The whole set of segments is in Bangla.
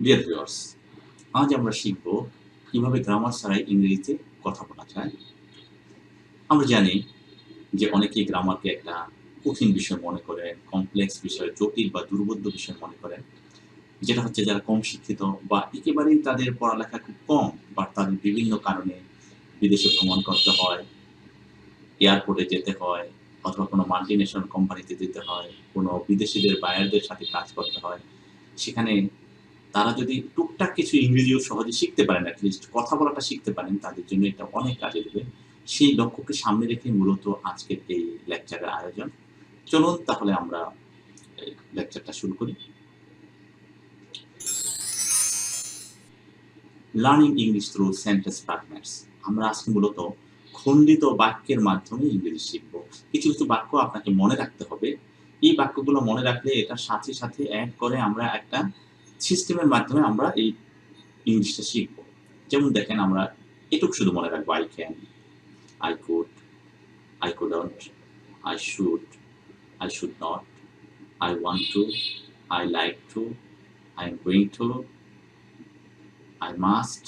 ডিয়ার ভিউয়ার্স, আজ আমরা শিখব কিভাবে গ্রামার ছাড়াই ইংরেজিতে কথা বলা যায়। আমরা জানি যে অনেকেই গ্রামারকে একটা কঠিন বিষয় মনে করেন, কমপ্লেক্স বিষয়, জটিল বা দুর্বোধ্য বিষয় মনে করেন। যেটা হচ্ছে যারা কম শিক্ষিত বা একেবারেই তাদের পড়ালেখা খুব কম বা তাদের বিভিন্ন কারণে বিদেশে ভ্রমণ করতে হয়, এয়ারপোর্টে যেতে হয় অথবা কোনো মাল্টিনেশনাল কোম্পানিতে যেতে হয়, কোনো বিদেশিদের বায়ারদের সাথে কাজ করতে হয়। সেখানে তারা যদি টুকটাক কিছু ইংরেজিও সহজে শিখতে পারেন, অ্যাটলিস্ট কথা বলাটা শিখতে পারেন, তাদের জন্য এটা অনেক কাজে দেবে। সেই লক্ষ্যকে সামনে রেখে মূলত আজকের এই লেকচারের আয়োজন। চলুন তাহলে আমরা এই লেকচারটা শুরু করি। Learning English through sentence fragments. আমরা আজকে মূলত খণ্ডিত বাক্যের মাধ্যমে ইংরেজি শিখব। কিছু কিছু বাক্য আপনাকে মনে রাখতে হবে। এই বাক্যগুলো মনে রাখলে এটার সাথে সাথে অ্যাড করে আমরা একটা সিস্টেমের মাধ্যমে আমরা এই ইংলিশটা শিখব। যেমন দেখেন, আমরা এটুকু শুধু মনে রাখবো: I can, I could, I couldn't, I should, I should not, I want to, I like to, I am going two, I must,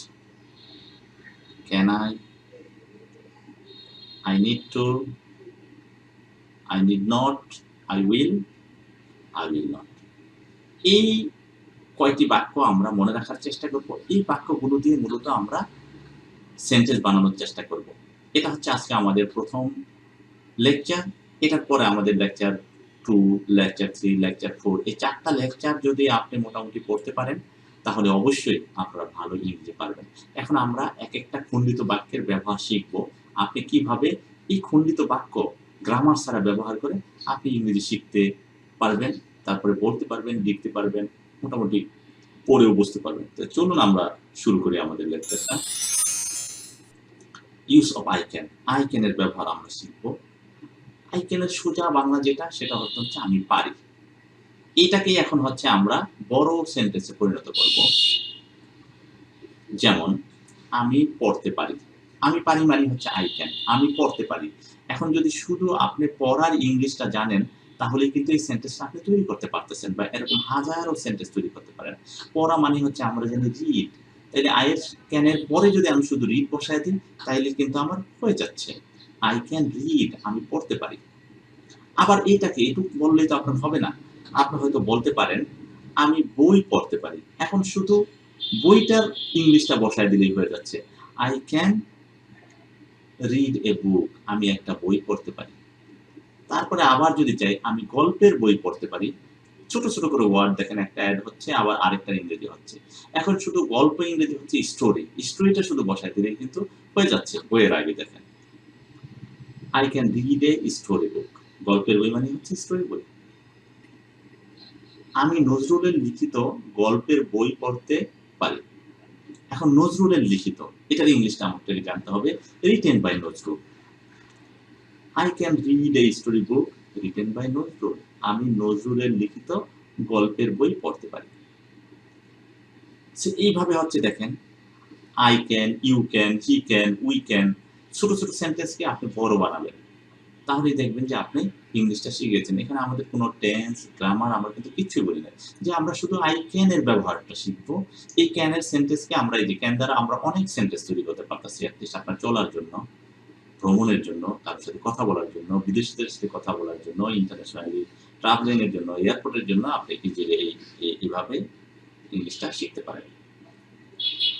can I need two, I need not, I will not. এই কয়টি বাক্য আমরা মনে রাখার চেষ্টা করব। এই বাক্যগুলো দিয়ে মূলত আমরা সেন্টেন্স বানানোর চেষ্টা করব। এটা হচ্ছে আজকে আমাদের প্রথম লেকচার। এটার পরে আমাদের লেকচার 2, লেকচার 3, লেকচার 4, এই 4 টা লেকচার যদি আপনি মোটামুটি পড়তে পারেন, তাহলে অবশ্যই আপনারা ভালো ইংরেজি পারবেন। এখন আমরা একেকটা খণ্ডিত বাক্যের ব্যবহার শিখব। আপনি কিভাবে এই খণ্ডিত বাক্য গ্রামার ছাড়া ব্যবহার করে আপনি ইংরেজি শিখতে পারবেন, তারপরে বলতে পারবেন, লিখতে পারবেন, মোটামুটি পড়েও বুঝতে পারবেন। তো চলুন আমরা শুরু করি আমাদের লেকচারটা। Use of I can. I can এর ব্যবহার আমরা শিখব। আই ক্যান এর সোজা বাংলা যেটা, সেটা হচ্ছে আমি পারি। এটাকেই এখন হচ্ছে আমরা বড় সেন্টেন্সে পরিণত করব। যেমন, আমি পড়তে পারি। আমি পারি মানে হচ্ছে আই ক্যান। আমি পড়তে পারি। এখন যদি শুধু আপনি পড়ার ইংলিশটা জানেন, তাহলে কিন্তু এই সেন্টেন্সটা আপনি তৈরি করতে পারতেছেন, বা এরকম হাজারো সেন্টেন্স তৈরি করতে পারেন। পড়া মানে হচ্ছে আমরা জানি রিড। তাইলে আই এর ক্যান এর পরে যদি আমি শুধু রিড বসায় দিই, তাইলে কিন্তু আমার হয়ে যাচ্ছে আই ক্যান রিড, আমি পড়তে পারি। আবার এটাকে এটুকু বললেই তো আপনার হবে না। আপনি হয়তো বলতে পারেন, আমি বই পড়তে পারি। এখন শুধু বইটার ইংলিশটা বসায় দিলেই হয়ে যাচ্ছে। আই ক্যান রিড এ বুক, আমি একটা বই পড়তে পারি। তারপরে আবার যদি চাই, আমি গল্পের বই পড়তে পারি। ছোট, ছোট করে ওয়ার্ড দেখেন, একটা এড হচ্ছে, আবার আরেকটা ইংরেজি হচ্ছে। এখন শুধু গল্প ইংরেজি হচ্ছে স্টোরি। স্টোরিটা শুধু বসায় দিলেই কিন্তু হয়ে যাচ্ছে বইয়ের আগে দেখেন। I can read a story বুক। গল্পের বই মানে হচ্ছে স্টোরি বই। আমি নজরুলের লিখিত গল্পের বই পড়তে পারি। এখন নজরুলের লিখিত, এটার ইংলিশটা আমাকে জানতে হবে। Written by Nazrul. I can read a story book written by Nazrul. আমি নজরুলের লিখিত গল্পের বই পড়তে পারি। এইভাবে হচ্ছে দেখেন, I can, you can, he can, we can, ছোট ছোট সেন্টেন্সকে আপনি বড় বানাবেন। তাহলেই দেখবেন যে আপনি ইংলিশটা শিখেছেন। এখানে আমাদের কোনো টেন্স, গ্রামার আমরা কিন্তু কিচ্ছুই বলি না। যে আমরা শুধু আই ক্যান এর ব্যবহারটা শিখবো। এই ক্যান এর সেন্টেন্সকে আমরা, এই যে ক্যান দ্বারা আমরা অনেক সেন্টেন্স তৈরি করতে পারতেছি। অ্যাটলিস্ট আপনার চলার জন্য, ভ্রমণের জন্য, কারোর সাথে কথা বলার জন্য, বিদেশিদের সাথে কথা বলার জন্য, ইন্টারন্যাশনালি ট্রাভেলিং এর জন্য, এয়ারপোর্টের জন্য আপনি এইভাবে ইংলিশটা শিখতে পারেন।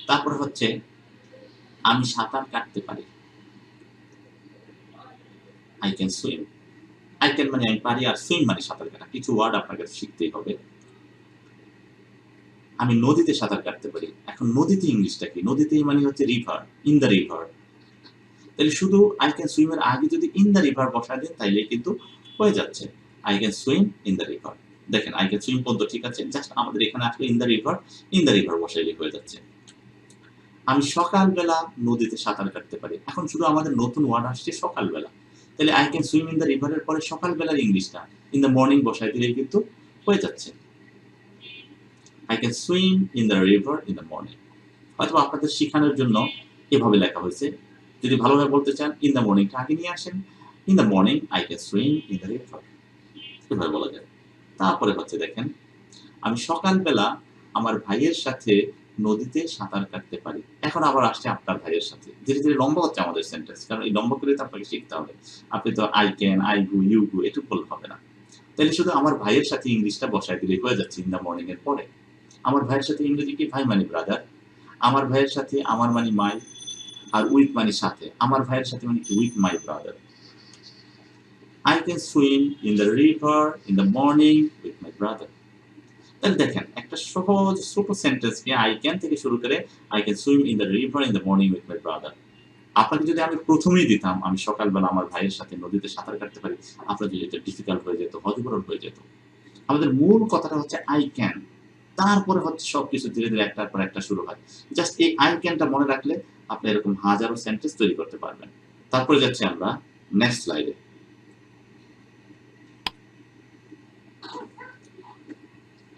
তারপরে হচ্ছে, আমি সাঁতার কাটতে পারি। I can swim. I can মানে আমি পারি, আর সুইম মানে সাঁতার কাটা। কিছু ওয়ার্ড আপনাকে শিখতেই হবে। আমি নদীতে সাঁতার কাটতে পারি। এখন নদীতে ইংলিশটা কি? নদীতে মানে হচ্ছে রিভার, ইন দ্য রিভার। তাহলে শুধু আই ক্যান সুইম এর আগে যদি ইন দ্য রিভার বসায় দেন, তাইলে কিন্তু হয়ে যাচ্ছে I can swim in the river. দেখেন, আই ক্যান সুইম পর্যন্ত ঠিক আছে, জাস্ট আমাদের এখানে আসলে ইন দ্য রিভার বসাইলে হয়ে যাচ্ছে। আমি সকালবেলা নদীতে সাঁতার কাটতে পারি। এখন শুধু আমাদের নতুন ওয়ার্ড আসছে সকালবেলা। তাহলে I can swim in the রিভারের পরে সকালবেলার ইংলিশটা ইন দ্য মর্নিং বসাই দিলেই কিন্তু হয়ে যাচ্ছে I can swim in the river in the morning. হয়তো আপনাদের শেখানোর জন্য এভাবে লেখা হয়েছে। যদি ভালোভাবে বলতে চান, ইন দ্য মর্নিংটা আগে নিয়ে আসেন। In the morning I can swim in the river, এভাবে বলা যায়। তারপরে হচ্ছে দেখেন, আমি সকালবেলা আমার ভাইয়ের সাথে নদীতে সাঁতার কাটতে পারি। এখন আবার আসছে আপনার ভাইয়ের সাথে। ধীরে, ধীরে লম্বা হচ্ছে আমাদের সেন্টেন্স। কারণ এই লম্বা করে তো আপনাকে শিখতে হবে। আপনি তো I can, I go, you go এটুকু বললে হবে না। তাইলে শুধু আমার ভাইয়ের সাথে ইংলিশটা বসায় দিলেই হয়ে যাচ্ছে ইন দ্য মর্নিং এর পরে। আমার ভাইয়ের সাথে ইংরেজি কি? ভাই মানে ব্রাদার। আমার ভাইয়ের সাথে আমার মানে মাই, আর উইথ মানে সাথে। আমার ভাইয়ের সাথে মানে কি? With my brother. I can swim in the river in the morning with my brother. তাহলে দেখেন একটা সহজ ছোট সেন্টেন্সকে I can থেকে শুরু করে I can swim in the river in the morning with my brother. আপনাকে যদি আমি প্রথমেই দিতাম আমি সকালবেলা আমার ভাইয়ের সাথে নদীতে সাঁতার কাটতে পারি, আপনার যদি এটা ডিফিকাল্ট হয়ে যেত, হজবরল হয়ে যেত। আমাদের মূল কথাটা হচ্ছে I can, তারপরে হচ্ছে সবকিছু ধীরে, ধীরে একটার পর একটা শুরু হয়। জাস্ট এই I can টা মনে রাখলে আপনি এরকম হাজারো সেন্টেন্স তৈরি করতে পারবেন। তারপরে যাচ্ছি আমরা নেক্সট স্লাইডে।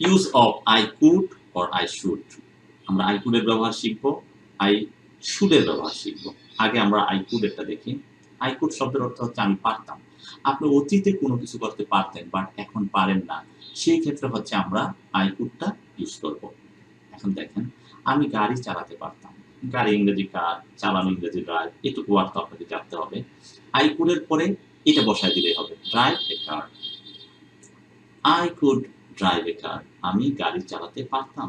Use of I could or I should. আমরা I could এর ব্যবহার শিখব, I should এর ব্যবহার শিখব। আগে আমরা I could এরটা দেখি। I could শব্দের অর্থ হচ্ছে আমি পারতাম। আপনি অতীতে কোনো কিছু করতে পারতেন বাট এখন পারেন না। সেই ক্ষেত্রে হচ্ছে আমরা I could টা ইউজ করব। এখন দেখেন আমি গাড়ি চালাতে পারতাম। গাড়ি ইংরেজি কার, চালানো ইংরেজি ড্রাইভ, এটুকু অর্থ আপনাকে জানতে হবে। I could এর পরে এটা বসায় দিলেই হবে, drive A car. I could drive a car. আমি গাড়ি চালাতে পারতাম।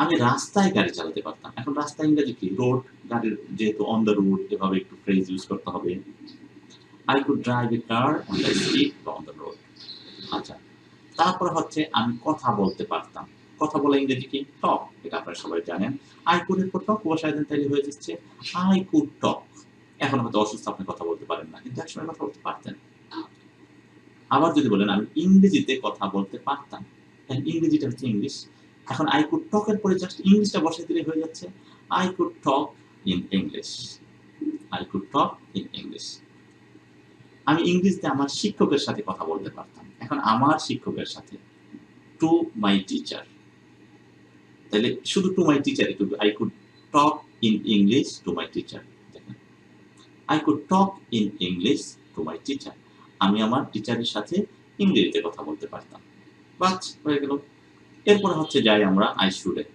আমি রাস্তায় গাড়ি চালাতে পারতাম। এখন রাস্তা ইংরেজি কি? রোড। গাড়ির যেহেতু অন দ্য রোড এভাবে একটু ফ্রেজ ইউজ করতে হবে। I could drive a car on the street or on the road. আচ্ছা। তারপর হচ্ছে আমি কথা বলতে পারতাম। কথা বলা ইংরেজি কি? টক। এটা আপনারা সবাই জানেন। I could এর পর টক বসায় দেন তাইলে হয়ে যাচ্ছে I could talk. এখন হয়তো অসুস্থ আপনি কথা বলতে পারেন না। কিন্তু একসময় কথা বলতে পারতেন। আবার যদি বলেন আমি ইংরেজিতে কথা বলতে পারতাম, তাহলে ইংরেজিটা হচ্ছে ইংলিশ। এখন I could talk এর পরে জাস্ট ইংলিশটা বসায় দিলে হয়ে যাচ্ছে I could talk in English. I could talk in English. আমি ইংরেজিতে আমার শিক্ষকের সাথে কথা বলতে পারতাম। এখন আমার শিক্ষকের সাথে to my teacher. তাহলে শুধু to my teacher একটু I could talk in English to my teacher. দেখেন I could talk in English to my teacher. আমি আমার টিচারের সাথে ইংরেজিতে কথা বলতে পারতাম। বাস হয়ে গেল। এরপরে হচ্ছে যাই আমরা I should A.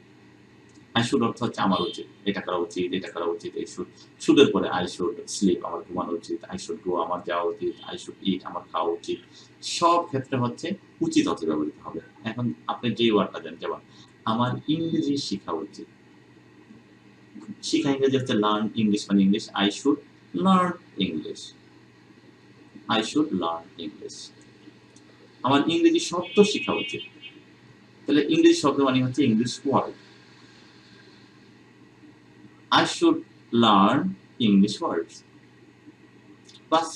I should অর্থ হচ্ছে আমার উচিত। এটা করা উচিত, এটা করা উচিত, এই should. should এর পরে I should sleep আমার ঘুমানো উচিত, I should go আমার যাওয়া উচিত, I should eat আমার খাওয়া উচিত। সব ক্ষেত্রে হচ্ছে উচিত অর্থে ব্যবহৃত হবে। এখন আপনি যেই ওয়ার্ডটা দেন যেমন আমার ইংরেজি শিখা উচিত। শিখা ইংরেজি হচ্ছে লার্ন, ইংলিশ মানে English. I should learn English. I should learn English. আমার ইংরেজি শব্দ শিখা উচিত। তাহলে ইংরেজি শব্দ মানে হচ্ছে English word. I should learn English words. বাস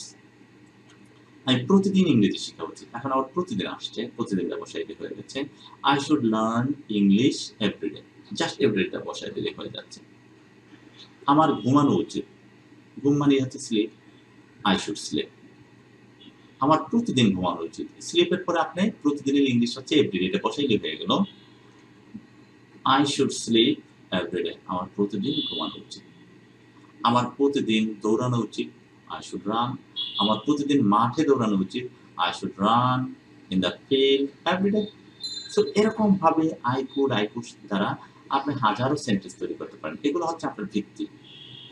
আমি প্রতিদিন ইংরেজি শিখা উচিত। এখন আবার প্রতিদিন আসছে, প্রতিদিন বসাই দিলে হয়ে গেছে I should learn English every day. Just everyday বসাই দিলে হয়ে যাচ্ছে। আমার ঘুমানো উচিত। ঘুম মানে হচ্ছে স্লিপ। I should sleep. আমার প্রতিদিন ঘুমানো উচিত। স্লিপের পরে আপনি প্রতিদিনের ইংলিশ হচ্ছে এভরিডে, এটা বসাইলে হয়ে গেল I should sleep every day. আমার প্রতিদিন ঘুমানো উচিত। আমার প্রতিদিন দৌড়ানো উচিত। I should run. আমার প্রতিদিন মাঠে দৌড়ানো উচিত। I should run in the field every day. So এরকম ভাবে I could দ্বারা আপনি হাজারো সেন্টেন্স তৈরি করতে পারেন। এগুলো হচ্ছে আপনার ভিত্তি।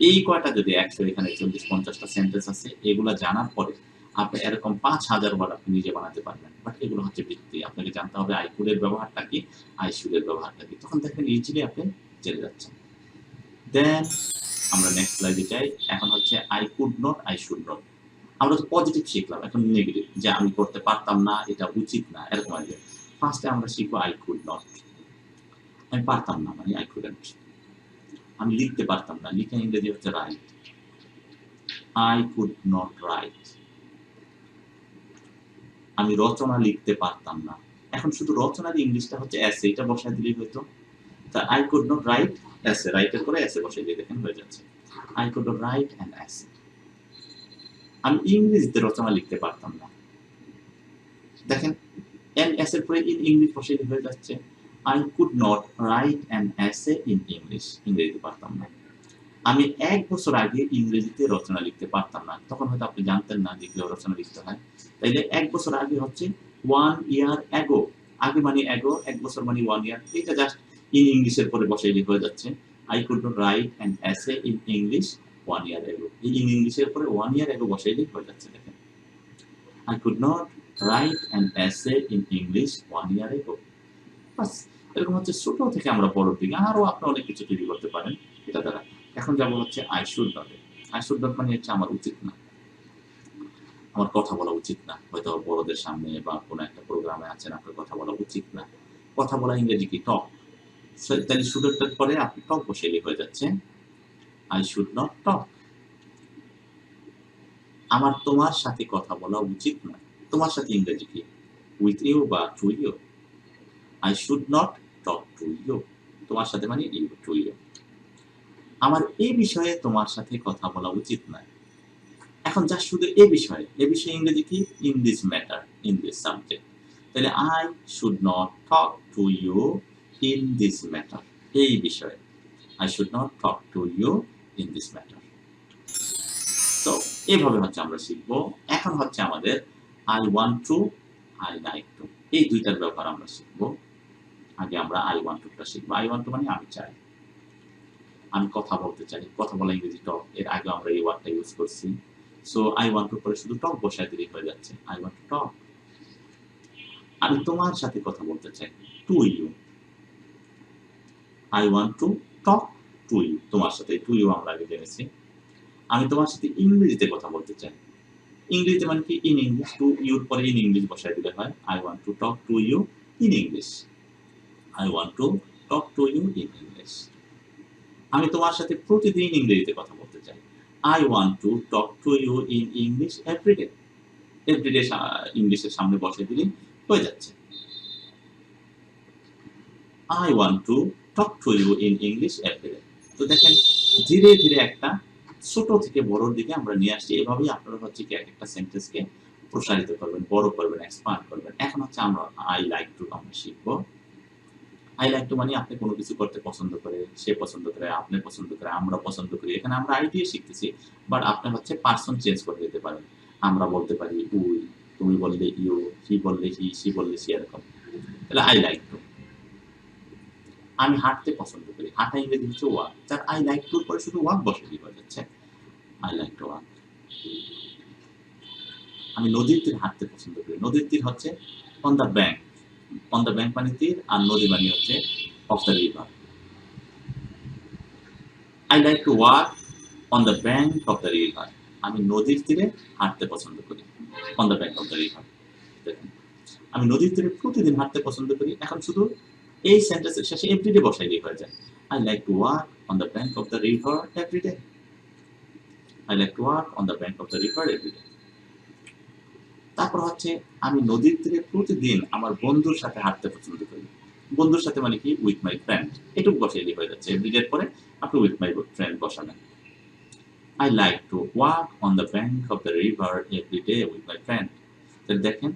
এই কয়টা যদি ১০০ এখানে ৪০-৫০টা সেন্টেন্স আছে, এগুলা জানার পরে আপনি এরকম ৫,০০০ ওয়ার্ড আপনি নিজে বানাতে পারবেন। বাট এগুলো হচ্ছে ভিত্তি। আপনাকে জানতে হবে I could এর ব্যবহারটা কি, I should এর ব্যবহারটা কি। তখন দেখবেন ইজিলি আপনি জেনে যাচ্ছেন। দেন আমরা নেক্সট স্লাইডে যাই। এখন হচ্ছে I could not, I should not. আমরা তো পজিটিভ শিখলাম, এখন নেগেটিভ যে আমি করতে পারতাম না, এটা উচিত না, এরকম আসবে। ফার্স্টে আমরা শিখবো I could not. আমি পারতাম না মানে I couldn't. আমি লিখতে পারতাম না, লিখা ইংরেজি হচ্ছে right. I could not write. আমি রচনা লিখতে পারতাম না। এখন শুধু রচনার ইংলিশটা হচ্ছে essay, এটা বসায় দিলেই হয়তো। তা I could not write essay, রাইটের পরে essay বসাই দিয়ে দেখেন হয়ে যাচ্ছে। I could not write an essay. আমি ইংরেজিতে রচনা লিখতে পারতাম না। দেখেন an essay পরে in English বসাই দিয়ে হয়ে যাচ্ছে I could not write an essay in English. ইংরেজিতে পারতাম না। আমি ১ বছর আগে ইংরেজিতে রচনা লিখতে পারতাম না। তখন হয়তো আপনি জানতেন না যে কিভাবে রচনা লিখতে হয়। তাইলে ১ বছর আগে হচ্ছে 1 year ago. আগে মানে এগো, 1 বছর মানে 1 ইয়ার। এটা জাস্ট ইন ইংলিশের পরে বসাইলে হয়ে যাচ্ছে। I could not write an essay in English 1 year ago. এই ইন ইংলিশের পরে 1 year ago বসাইলেই হয়ে যাচ্ছে দেখেন। I could not write an essay in English 1 year ago. বাস এরকম হচ্ছে ছোট থেকে আমরা বড়র দিকে আরো আপনি অনেক কিছু তৈরি করতে পারেন এটা দ্বারা। এখন যাব হচ্ছে I should not A. I should not মানে হচ্ছে আমার উচিত না। আমার কথা বলা উচিত না। হয়তো বড়দের সামনে বা কোনো একটা প্রোগ্রামে আছেন, আপনার কথা বলা উচিত না। কথা বলা ইংরেজি কি? টক। তাহলে শুড নট এর পরে আপনি টক বসাইলেই হয়ে যাচ্ছে I should not talk. আমার তোমার সাথে কথা বলা উচিত না। তোমার সাথে ইংরেজি কি? With you বা to you. I should not talk to you. তোমার সাথে মানে you, to you. আমার এই বিষয়ে তোমার সাথে কথা বলা উচিত নয়। এখন যা শুধু এ বিষয়ে ইংরেজি কি? In this matter, in this subject. তাহলে I should not talk to you in this matter. এই বিষয়ে I should not talk to you in this matter. তো এভাবে হচ্ছে আমরা শিখব। এখন হচ্ছে আমাদের I want to, I like to এই দুইটার ব্যবহার আমরা শিখব। আগে আমরা I want to টা শিখব। I want to মানে আমি চাই। আমি কথা বলতে চাই। কথা বলা ইংরেজি টক। এর আগে আমরা এই ওয়ার্ডটা ইউজ করছি। সো I want to পরে শুধু টক বসায় দিলেই হয়ে যাচ্ছে। I want to talk. আমি তোমার সাথে কথা বলতে চাই। To you. I want to talk to you. তোমার সাথে to you আমরা আগে জেনেছি। আমি তোমার সাথে ইংরেজিতে কথা বলতে চাই। ইংরেজিতে মানে কি? In English. টু ইউর পরে ইন ইংলিশ বসায় দিলে হয় I want to talk to you in English. I want to talk to you in English. আমি তোমার সাথে প্রতিদিন ইংরেজিতে কথা বলতে চাই। I want to talk to you in English every day. Every day ইংলিশের সামনে বসায় দিলেই হয়ে যাচ্ছে। I want to talk to you in English every day. তো দেখেন ধীরে ধীরে একটা ছোট থেকে বড়র দিকে আমরা নিয়ে আসছি। এভাবেই আপনারা হচ্ছে কি একটা সেন্টেন্সকে প্রসারিত করবেন, বড় করবেন, এক্সপান্ড করবেন। এখন হচ্ছে আমরা I like to আমরা শিখব। I like to মানে আপনি কোনো কিছু করতে পছন্দ করে, সে পছন্দ করে, আপনি পছন্দ করে, আমরা পছন্দ করি। এখানে আমরা I দিয়ে শিখতেছি। বাট আপনি হচ্ছে পারসন চেঞ্জ করে দিতে পারেন। আমরা বলতে পারি উই, তুমি বললে ইউ, হি বললে হি, সি বললে সি এরকম। তাহলে I like to। আমি হাঁটতে পছন্দ করি। হাঁটা ইংরেজি হচ্ছে ওয়াক। তার I like to পরে শুধু ওয়াক বসে দিয়ে হয়ে যাচ্ছে। I like to walk. আমি নদীর তীর হাঁটতে পছন্দ করি। নদীর তীর হচ্ছে on the bank. On the bank মানে তীর আর নদী মানে হচ্ছে of the river. I like to walk on the bank of the river. আমি নদীর তীরে হাঁটতে পছন্দ করি। On the bank of the river. দেখুন আমি নদীর তীরে প্রতিদিন হাঁটতে পছন্দ করি। এখন শুধু এই সেন্টেন্সের শেষে এভরিডে বসাইলেই হয়ে যায়। I like to walk on the bank of the river every day. I like to walk on the bank of the river every day. তারপর হচ্ছে আমি নদীর তীরে প্রতিদিন আমার বন্ধুর সাথে হাঁটতে পছন্দ করি। বন্ধুর সাথে মানে কি? With my friend. এটুকু বসাইলেই হয়ে যাচ্ছে। এভরিডের পরে আপনি উইথ মাই ফ্রেন্ড বসাবেন। I like to walk on the bank of the river every day with my friend. তাহলে দেখেন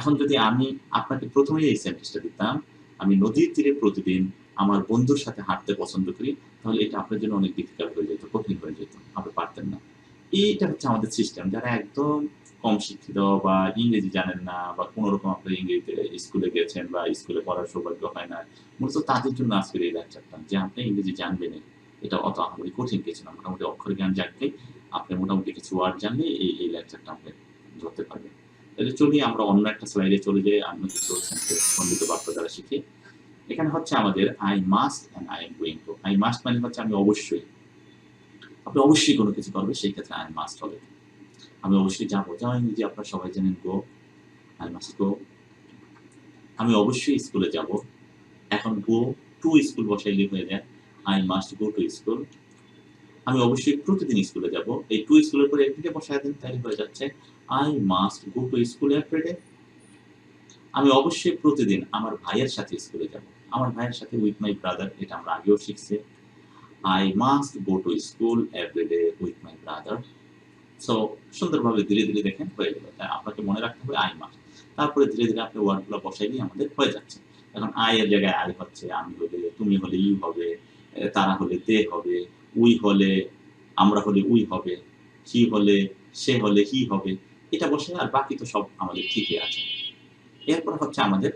এখন যদি আমি আপনাকে প্রথমেই এই সেন্টেন্সটা দিতাম, আমি নদীর তীরে প্রতিদিন আমার বন্ধুর সাথে হাঁটতে পছন্দ করি, তাহলে এটা আপনার জন্য অনেক ডিফিকাল্ট হয়ে যেত, কঠিন হয়ে যেত। আপনি পারতেন না। এইটা হচ্ছে আমাদের সিস্টেম। যারা একদম কম শিক্ষিত বা ইংরেজি জানেন না বা কোনো রকম আপনি ইংরেজিতে স্কুলে গেছেন বা স্কুলে পড়ার সৌভাগ্য হয় না, মূলত তাদের জন্য আজকের এই লেকচারটা যে আপনি ইংরেজি জানবেনই। এটা অত আহামরি কঠিন কিছু না। মোটামুটি অক্ষর জ্ঞান জানলে আপনি মোটামুটি কিছু ওয়ার্ড জানলে এই লেকচারটা আপনি ধরতে পারবেন। তাহলে চলি আমরা অন্য একটা স্লাইডে চলে যাই, অন্য কিছু সেন্টেন্স খণ্ডিত বাক্য দ্বারা শিখি। এখানে হচ্ছে আমাদের I must and I am going to. I must মানে হচ্ছে আমি অবশ্যই। আপনি অবশ্যই কোনো কিছু করবেন, সেই ক্ষেত্রে I must হবে। আমি অবশ্যই যাবো। যেমন ইংরেজি আপনারা সবাই জানেন go, I must go. আমি অবশ্যই স্কুলে যাব। এখন go to স্কুল বসাইলেই হয়ে যায় I must go to school. আমি অবশ্যই প্রতিদিন স্কুলে যাব। এই টু স্কুলের পরে এভরিডে বসায় দেন, তাই হয়ে যাচ্ছে I must go to school every day. আমি অবশ্যই প্রতিদিন আমার ভাইয়ের সাথে স্কুলে যাব। আমার ভাইয়ের সাথে with my brother, এটা আমরা আগেও শিখছি। I must go to school every day with my brother. So সুন্দরভাবে ধীরে ধীরে দেখেন হয়ে গেল। তাই আপনাকে মনে রাখতে হবে I must। তারপরে ধীরে ধীরে আপনি ওয়ার্ডগুলো বসাইলেই আমাদের হয়ে যাচ্ছে। এখন I এর জায়গায় I হচ্ছে, আমি হলে, তুমি হলে ইউ হবে, তারা হলে দে হবে, উই হলে, আমরা হলে উই হবে, হি হলে, সে হলে হি হবে। এটা বসে আর বাকি তো সব আমাদের ঠিকই আছে। এরপর হচ্ছে আমাদের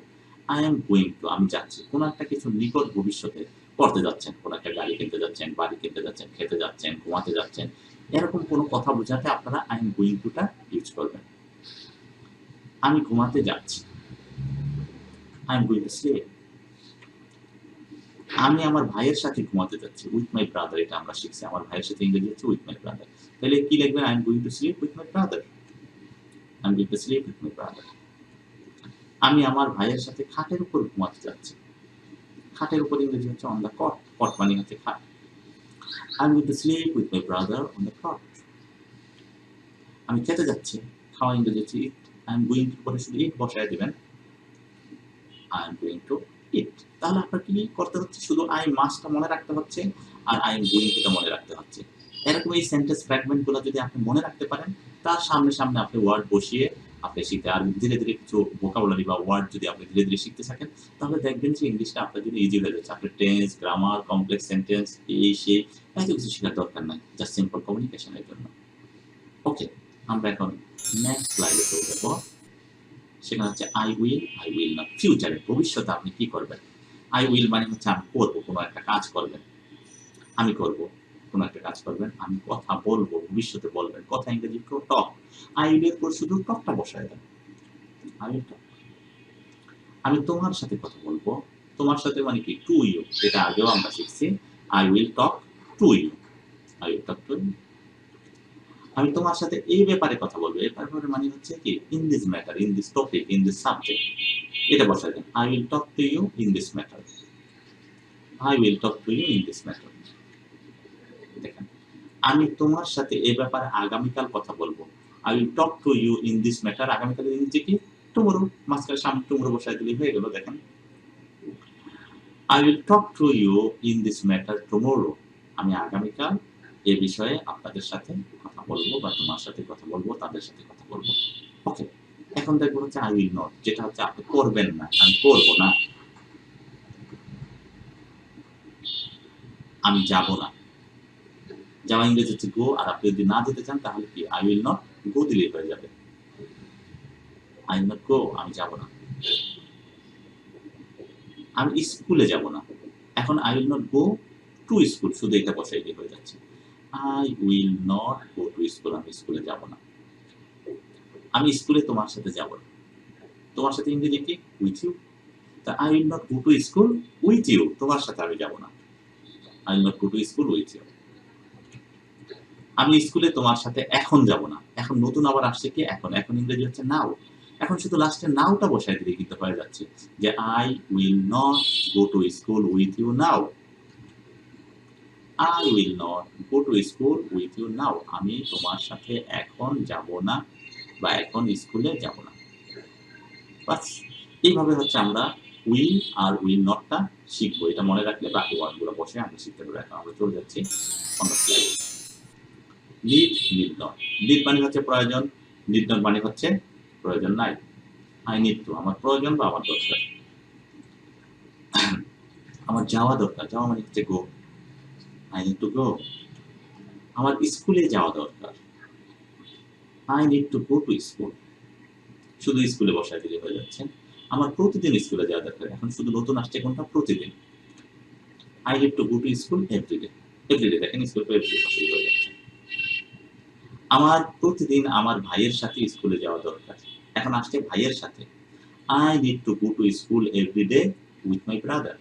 আই এম গোয়িং টু, আমি যাচ্ছি কোনো একটা কিছু নিকট ভবিষ্যতে করতে যাচ্ছেন, কোনো একটা গাড়ি কিনতে যাচ্ছেন, বাড়ি কিনতে যাচ্ছেন, খেতে যাচ্ছেন, ঘুমাতে যাচ্ছেন, এরকম কোনো কথা বোঝাতে আপনারা আই এম গোয়িং টুটা ইউজ করবেন। আমি ঘুমাতে যাচ্ছি, I am going to slip. আমি আমার ভাইয়ের সাথে ঘুমাতে যাচ্ছি, উইথ মাই ব্রাদার, এটা আমরা শিখছি, আমার ভাইয়ের সাথে ইংরেজি হচ্ছে উইথ মাই ব্রাদার। তাহলে কি লিখবেন? I am going to sleep with my brother, I am going to sleep with my brother. আমি আমার ভাইয়ের সাথে খাটের উপর ঘুমাতে যাচ্ছি, খাটের উপর ইংরেজি হচ্ছে অন দ্য কট, কট মানে হচ্ছে খাট। I am going to sleep with my brother on the cot. আমি খেতে যাচ্ছি, খাওয়া ইংরেজি হচ্ছে eat, I am going to পরে শুধু ইট বসায় দিবেন, I am going to eat. তাহলে আপনার কি করতে হচ্ছে? শুধু আই মাস্টটা মনে রাখতে হচ্ছে আর আই এম গোয়িং টুটা মনে রাখতে হচ্ছে। এরকম এই সেন্টেন্স ফ্র্যাগমেন্ট গুলো যদি আপনি মনে রাখতে পারেন, তার সামনে সামনে আপনি ওয়ার্ড বসিয়ে আপনি শিখতে, আর ধীরে ধীরে কিছু ভোকাবুলারি বা ওয়ার্ড যদি আপনি ধীরে ধীরে শিখতে থাকেন, তাহলে দেখবেন যে ইংলিশটা আপনার জন্য ইজি হয়ে যাচ্ছে। আপনার টেন্স, গ্রামার, কমপ্লেক্স সেন্টেন্স, এই সেই এত কিছু শেখার দরকার নাই, জাস্ট সিম্পল কমিউনিকেশনের জন্য। ওকে, আমরা এখন নেক্সট স্লাইডে চলে যাবো। সেখানে হচ্ছে আই উইল নট, ফিউচারে, ভবিষ্যতে আপনি কি করবেন। আই উইল মানে হচ্ছে আমি করবো, কোনো একটা কাজ করবেন, আমি করব কোনো একটা কাজ করবেন, আমি কথা বলবো, ভবিষ্যতে বলবেন, কথা ইংরেজি টক। আই উইল এর পর শুধু টকটা বসায় দেন, আই উইল টক। আমি তোমার সাথে কথা বলবো, তোমার সাথে মানে কি? টু ইউ, এটা আগেও আমরা শিখছি। I will talk to you, I will talk to you. আমি তোমার সাথে এই ব্যাপারে কথা বলবো, এই ব্যাপারে মানে হচ্ছে কি? In this matter, in this topic, in this subject, এটা বসায় দেন। I will talk to you in this matter, I will talk to you in this matter. দেখেন, আমি তোমার সাথে এই ব্যাপারে আগামীকাল কথা বলবো, I will talk to you in this matter. আগামীকালের ইংরেজি কি? টুমরো, মাঝখানে সামনে টুমরো বসায় দিলেই হয়ে গেল। দেখেন, I will talk to you in this matter tomorrow, আমি আগামীকাল এ বিষয়ে আপনাদের সাথে কথা বলবো, বা তোমার সাথে কথা বলবো, তাদের সাথে কথা বলবো। ওকে, এখন দেখবো হচ্ছে আই উইল নট, যেটা হচ্ছে আপনি করবেন না, আমি করবো না, আমি যাব না। যাওয়া ইংরেজি হচ্ছে গো, আর আপনি যদি না যেতে চান তাহলে কি? আই উইল নট গো দিলেই হয়ে যাবে। আই উইল নট গো, আমি যাব না। আমি স্কুলে যাব না, এখন I will not go to school, শুধু এটা বসাই দিয়ে হয়ে যাচ্ছে। I will not go to school, আমি স্কুলে যাব না। আমি স্কুলে তোমার সাথে যাব না, তোমার সাথে ইংরেজি কি? With you. তা I will not go to school with you, তোমার সাথে আমি যাব না, I will not go to school with you. আমি স্কুলে তোমার সাথে এখন যাব না, এখন নতুন আবার আসছে কি? এখন, এখন ইংরেজি হচ্ছে নাও। এখন শুধু লাস্টে নাওটা বসাই দিলে কিন্তু হয়ে যাচ্ছে যে I will not go to school with you now, I will not go to school with you now, আমি তোমার সাথে এখন যাব না, বা এখন স্কুলে যাব না। বাস, এইভাবে হচ্ছে আমরা উইল আর উইল নটটা শিখবো। এটা মনে রাখলে বাকি ওয়ার্ডগুলো বসে আমরা শিখতে পারবো। এখন আমরা চলে যাচ্ছি অন্য স্লাইডে। Need, need not. নিড মানে হচ্ছে প্রয়োজন, নিড নট মানে হচ্ছে প্রয়োজন নাই। আই নিড টু, আমার প্রয়োজন বা আমার দরকার। আমার যাওয়া দরকার, যাওয়া মানে হচ্ছে গো, আই নিড টু গো। আমার স্কুলে যাওয়া দরকার, I need to go to school, শুধু স্কুলে বসায় দিলে হয়ে যাচ্ছে। আমার প্রতিদিন স্কুলে যাওয়া দরকার, এখন শুধু নতুন আসছে কোনটা? প্রতিদিন। I need to go to school everyday, everyday, দেখেন স্কুল টু এভরিডে বসাই হয়ে যাচ্ছে। আমার প্রতিদিন আমার ভাইয়ের সাথে স্কুলে যাওয়া দরকার, এখন আসছে ভাইয়ের সাথে। I need to go to school everyday with my brother,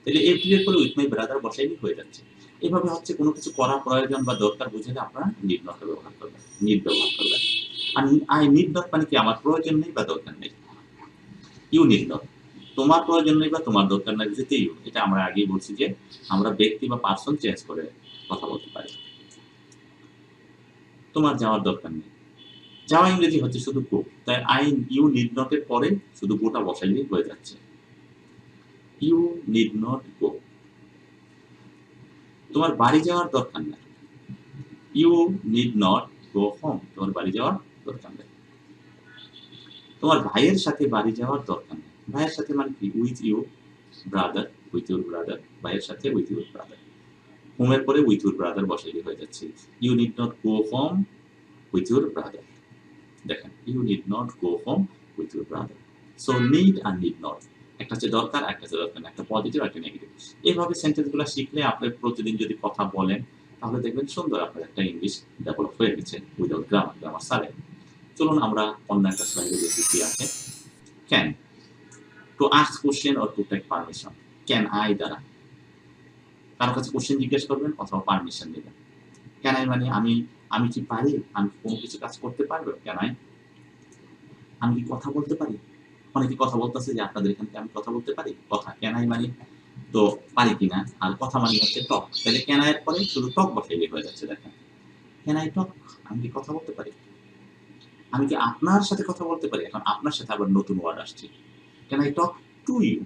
তাহলে এভরিডে করে উইথ মাই ব্রাদার বসাইলে হয়ে যাচ্ছে। এভাবে হচ্ছে কোনো কিছু করা প্রয়োজন বা দরকার বুঝলে আপনারা নিড নট ব্যবহার করবেন, নিড ব্যবহার করবেন। আর আই নিড নট মানে কি? আমার প্রয়োজন নেই বা দরকার নেই। ইউ নিড নট, তোমার প্রয়োজন নেই বা তোমার দরকার নেই বুঝতে ইউ, এটা আমরা আগেই বলছি যে আমরা ব্যক্তি বা পার্সন চেঞ্জ করে কথা বলতে পারি। তোমার যাওয়ার দরকার নেই, যাওয়া ইংরেজি হচ্ছে শুধু গো, তাই আই ইউ নিড নট এর পরে শুধু গোটা বসাইলেই হয়ে যাচ্ছে। ইউ নিড নট গো, তোমার বাড়ি যাওয়ার দরকার নেই, you need not go home, তোমার বাড়ি যাওয়ার দরকার নেই। তোমার ভাইয়ের সাথে বাড়ি যাওয়ার দরকার নেই, ভাইয়ের সাথে মানে কি? With you brother, with your brother, ভাইয়ের সাথে উইথ ইউর ব্রাদার। হোমের পরে উইথ ইউর ব্রাদার বসাইলে হয়ে যাচ্ছে। You need not go home with your brother, দেখেন you need not go home with your brother. So need আর নিড নট একটা হচ্ছে দরকার, একটা হচ্ছে দরকার না, একটা পজিটিভ, একটা নেগেটিভ। এভাবে সেন্টেন্সগুলো শিখলে আপনি প্রতিদিন যদি কথা বলেন, তাহলে দেখবেন সুন্দর আপনার একটা ইংলিশ ডেভেলপ হয়ে গেছে উইদাউট গ্রামার ছাড়াই। চলুন আমরা অন্য একটা স্লাইডে দেখি কি আছে। Can, to ask question or to take permission. Can I দ্বারা কারো কাছে কোশ্চেন জিজ্ঞেস করবেন অথবা পারমিশন নেবেন। ক্যান আই মানে আমি, আমি কি পারি, আমি কোনো কিছু কাজ করতে পারবো, ক্যান আই, আমি কি কথা বলতে পারি। অনেকে কথা বলতেছে যে আপনাদের এখানে কি আমি কথা বলতে পারি, কথা ক্যান আই মানে তো পারি কিনা, আর কথা মানে হচ্ছে টক, তাহলে ক্যান আই এর পরে শুধু টক বসাইলে হয়ে যাচ্ছে। দেখেন, ক্যান আই টক, আমি কি কথা বলতে পারি, আমি কি আপনার সাথে কথা বলতে পারি। এখন আপনার সাথে আবার নতুন ওয়ার্ড আসছে, can I talk to you,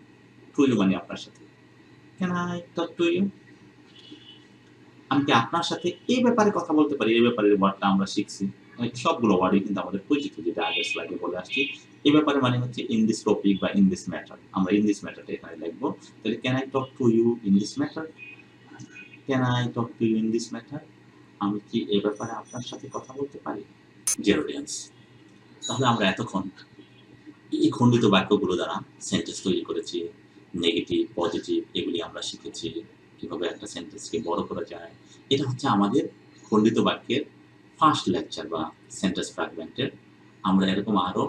to you মানে আপনার সাথে, can I talk to you, আমি কি আপনার সাথে এই ব্যাপারে কথা বলতে পারি। এই ব্যাপারে ওয়ার্ডটা আমরা শিখছি, সবগুলো ওয়ার্ডই কিন্তু আমাদের পরিচিত, যেটা আগের স্লাইডে বলে আসছি। এই ব্যাপারে মানে হচ্ছে ইন দিস টপিক বা ইন দিস ম্যাটার, আমরা ইন দিস ম্যাটারটা এখানে লিখবো। তাহলে can I talk to you in this matter, can I talk to you in this matter, আমি কি এই ব্যাপারে আপনার সাথে কথা বলতে পারি। জেরোডিয়ান্স। তাহলে আমরা এতক্ষণ এই খণ্ডিত বাক্যগুলো দ্বারা সেন্টেন্স তৈরি করেছি, নেগেটিভ পজিটিভ এগুলি আমরা শিখেছি, কিভাবে একটা সেন্টেন্সকে বড় করা যায়। এটা হচ্ছে আমাদের খণ্ডিত বাক্যের ফার্স্ট লেকচার বা সেন্টেন্স ফ্র্যাগমেন্টের। আমরা এরকম আরো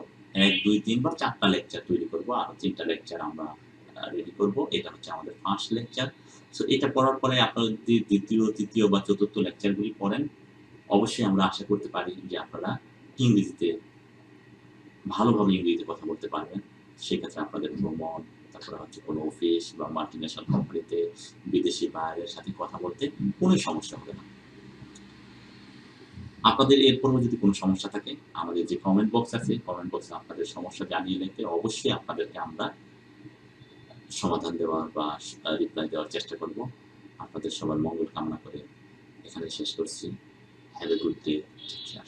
1, 2, 3 বা 4টা লেকচার তৈরি করব, আরো 3টা লেকচার আমরা রেডি করব। এটা হচ্ছে আমাদের ফার্স্ট লেকচার। সো এটা পড়ার পরে আপনারা যদি দ্বিতীয়, তৃতীয় বা চতুর্থ লেকচারগুলি পড়েন, অবশ্যই আমরা আশা করতে পারি যে আপনারা ইংরেজিতে ভালোভাবে ইংরেজিতে কথা বলতে পারবেন। সেক্ষেত্রে আপনাদের ভ্রমণ, তারপরে হচ্ছে কোনো অফিস বা মাল্টিন্যাশনাল কোম্পানিতে বিদেশি বাইরের সাথে কথা বলতে কোনো সমস্যা হবে না। আপনাদের এরপরেও যদি কোনো সমস্যা থাকে, আমাদের যে কমেন্ট বক্স আছে, কমেন্ট বক্সে আপনাদের সমস্যা জানিয়ে লিখতে অবশ্যই আপনাদেরকে আমরা সমাধান দেওয়ার বা রিপ্লাই দেওয়ার চেষ্টা করব। আপনাদের সবার মঙ্গল কামনা করে এখানে শেষ করছি। Have a good day, take care.